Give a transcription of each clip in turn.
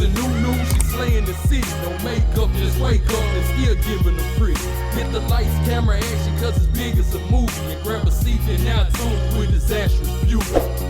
a new, she's slaying the city. No makeup, just wake up and still giving them pretty. Hit the lights, camera action, cause it's big as a movie. And grab a seat and now tune with Disastrous Beauty.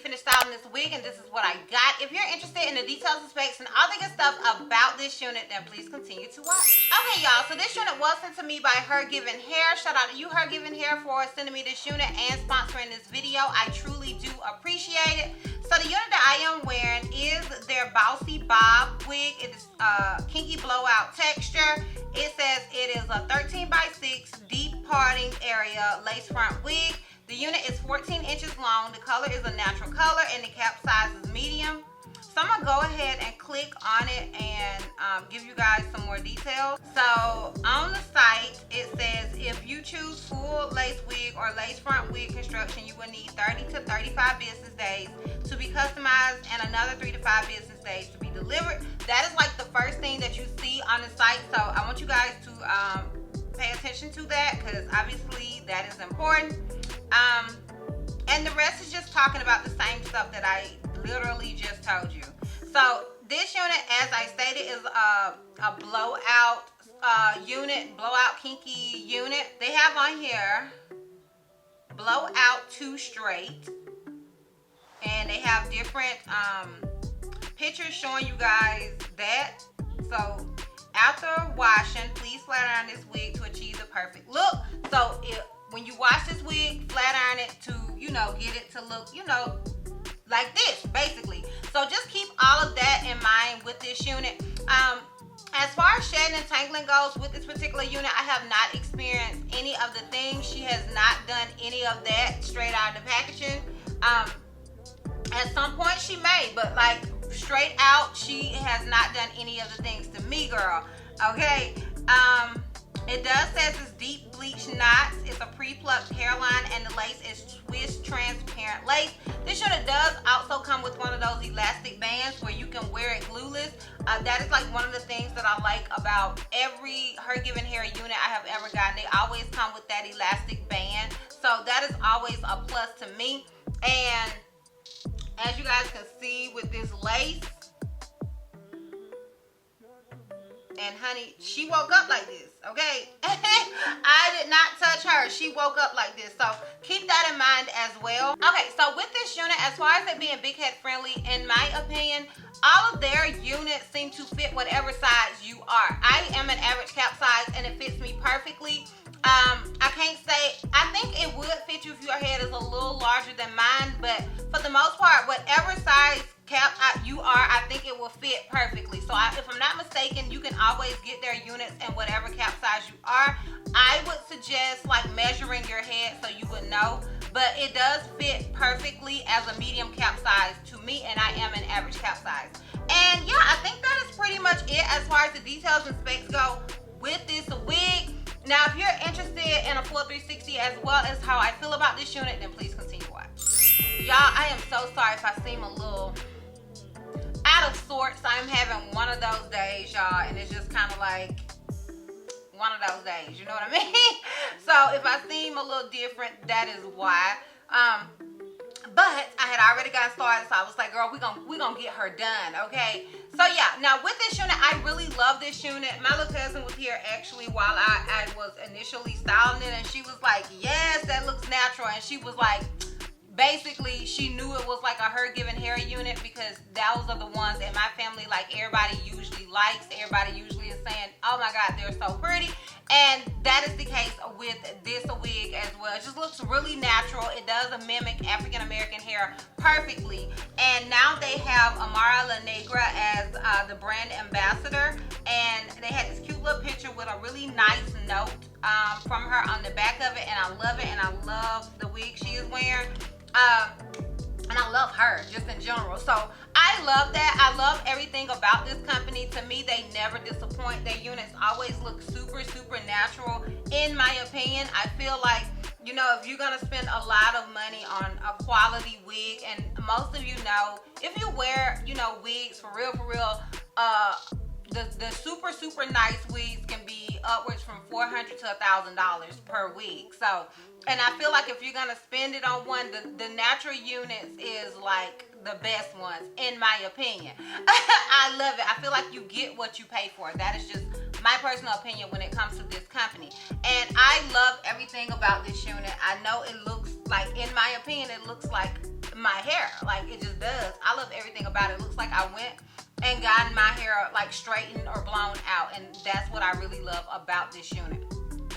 finished styling this wig, and this is what I got. If you're interested in the details and specs and all the good stuff about this unit, then please continue to watch. Okay, y'all, so this unit was sent to me by HerGivenHair. Shout out to you, HerGivenHair, for sending me this unit and sponsoring this video. I truly do appreciate it. So the unit that I am wearing is their Bossy Bob wig. It is kinky blowout texture. It says it is a 13x6 deep parting area lace front wig. The unit is 14 inches long. The color is a natural color and the cap size is medium. So I'm gonna go ahead and click on it and give you guys some more details. So on the site, it says if you choose full lace wig or lace front wig construction, you will need 30 to 35 business days to be customized and another 3 to 5 business days to be delivered. That is like the first thing that you see on the site. So I want you guys to pay attention to that, because obviously that is important. And the rest is just talking about the same stuff that I literally just told you. So this unit, as I stated, is a blowout unit, blowout kinky unit. They have on here blowout 2 straight, and they have different pictures showing you guys that. So after washing, please flat iron this wig to achieve the perfect look. So when you wash this wig, flat iron it to, you know, get it to look, you know, like this, basically. So just keep all of that in mind with this unit. As far as shedding and tangling goes with this particular unit, I have not experienced any of the things. She has not done any of that straight out of the packaging. At some point she may, but like straight out, she has not done any of the things to me, girl. Okay. It does say it's deep bleach knots. It's a pre-plucked hairline, and the lace is Swiss transparent lace. This unit does also come with one of those elastic bands where you can wear it glueless. That is like one of the things that I like about every HerGivenHair unit I have ever gotten. They always come with that elastic band, so that is always a plus to me. And as you guys can see with this lace, and honey, she woke up like this, okay? I did not touch her. She woke up like this. So keep that in mind as well. Okay, so with this unit, as far as it being big head friendly, in my opinion, all of their units seem to fit whatever size you are. I am an average cap size and it fits me perfectly. I can't say, I think it would fit you if your head is a little larger than mine, but for the most part, whatever size cap you are, I think it will fit perfectly. So if I'm not mistaken, you can always get their units in whatever cap size you are. I would suggest like measuring your head so you would know, but it does fit perfectly as a medium cap size to me, and I am an average cap size. And yeah, I think that is pretty much it as far as the details and specs go with this wig. Now, if you're interested in a full 360 as well as how I feel about this unit, then please continue to watch. Y'all, I am so sorry if I seem a little out of sorts. I'm having one of those days, y'all, and it's just kind of like one of those days, you know what I mean? So if I seem a little different, that is why. But I had already gotten started, so I was like, girl, we gonna get her done, okay? So yeah, now with this unit, I really love this unit. My little cousin was here actually while I was initially styling it, and she was like, yes, that looks natural. And she was like, basically, she knew it was like a HerGivenHair unit because those are the ones in my family like everybody usually likes. Everybody usually is saying, oh my God, they're so pretty. And that is the case with this wig as well. It just looks really natural. It does mimic African American hair perfectly. And now they have Amara La Negra as the brand ambassador. And they had this cute little picture with a really nice note from her on the back of it. And I love it. And I love the wig she is wearing. And I love her just in general. So I love that. I love everything about this company. To me, they never disappoint. Their units always look super, super natural. In my opinion, I feel like, you know, if you're gonna spend a lot of money on a quality wig, and most of you know, if you wear, you know, wigs for real, the super, super nice wigs can be upwards from $400 to $1,000 per wig. So, and I feel like if you're gonna spend it on one, the natural units is like the best ones, in my opinion. I love it. I feel like you get what you pay for. That is just my personal opinion when it comes to this company. And I love everything about this unit. I know it looks like, in my opinion, it looks like my hair. Like, it just does. I love everything about it. It looks like I went and gotten my hair like straightened or blown out, and that's what I really love about this unit.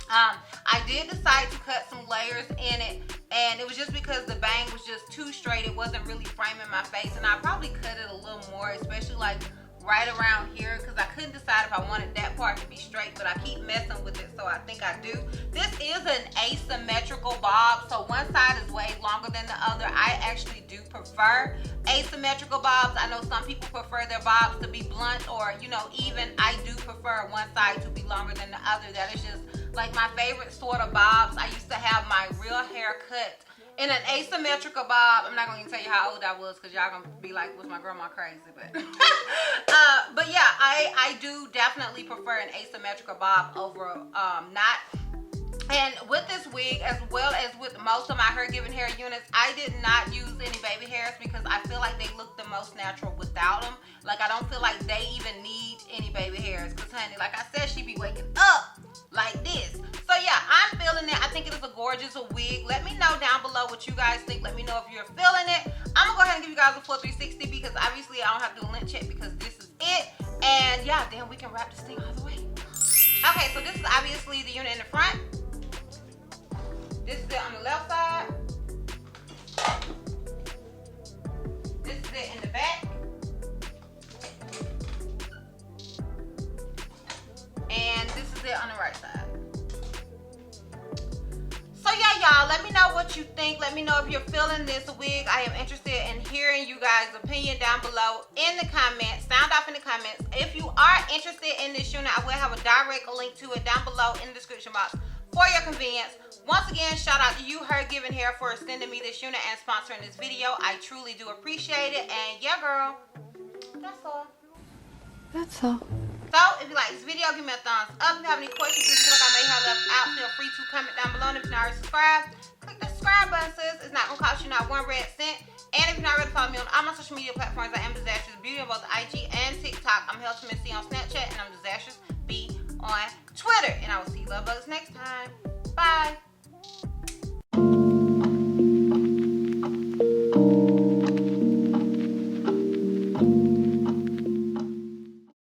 I did decide to cut some layers in it, and it was just because the bang was just too straight. It wasn't really framing my face, and I probably cut it a little more, especially like right around here, because I couldn't decide if I wanted that part to be straight, but I keep messing with it, so I think I do. This is an asymmetrical bob, so one side is way longer than the other. I actually do prefer asymmetrical bobs. I know some people prefer their bobs to be blunt or, you know, even. I do prefer one side to be longer than the other. That is just like my favorite sort of bobs. I used to have my real hair cut in an asymmetrical bob. I'm not going to tell you how old I was because y'all going to be like, was my grandma crazy? But yeah, I do definitely prefer an asymmetrical bob over not. And with this wig, as well as with most of my HerGivenHair units, I did not use any baby hairs because I feel like they look the most natural without them. Like, I don't feel like they even need any baby hairs because, honey, like I said, she be waking up like this. So yeah, I'm feeling it. I think it is a gorgeous wig. Let me know down below what you guys think. Let me know if you're feeling it. I'm gonna go ahead and give you guys a full 360 because obviously I don't have to do a lint check because this is it. And yeah, then we can wrap this thing all the way. Okay, so this is obviously the unit in the front. This is it on the left side. This is it in the back. And this is it on the right side. So yeah, y'all, let me know what you think. Let me know if you're feeling this wig. I am interested in hearing you guys' opinion down below in the comments. Sound off in the comments. If you are interested in this unit, I will have a direct link to it down below in the description box for your convenience. Once again, shout out to you, HerGivenHair, for sending me this unit and sponsoring this video. I truly do appreciate it. And yeah, girl, that's all. That's all. So, if you like this video, give me a thumbs up. If you have any questions you feel like I may have left out, feel free to comment down below. And if you're not already subscribed, click the subscribe button, sis. It's not going to cost you not one red cent. And if you're not ready to follow me on all my social media platforms, I am DizastrousBeauty on both IG and TikTok. I'm HeltonMissy on Snapchat, and I'm DizastrousB on Twitter. And I will see you love bugs next time. Bye.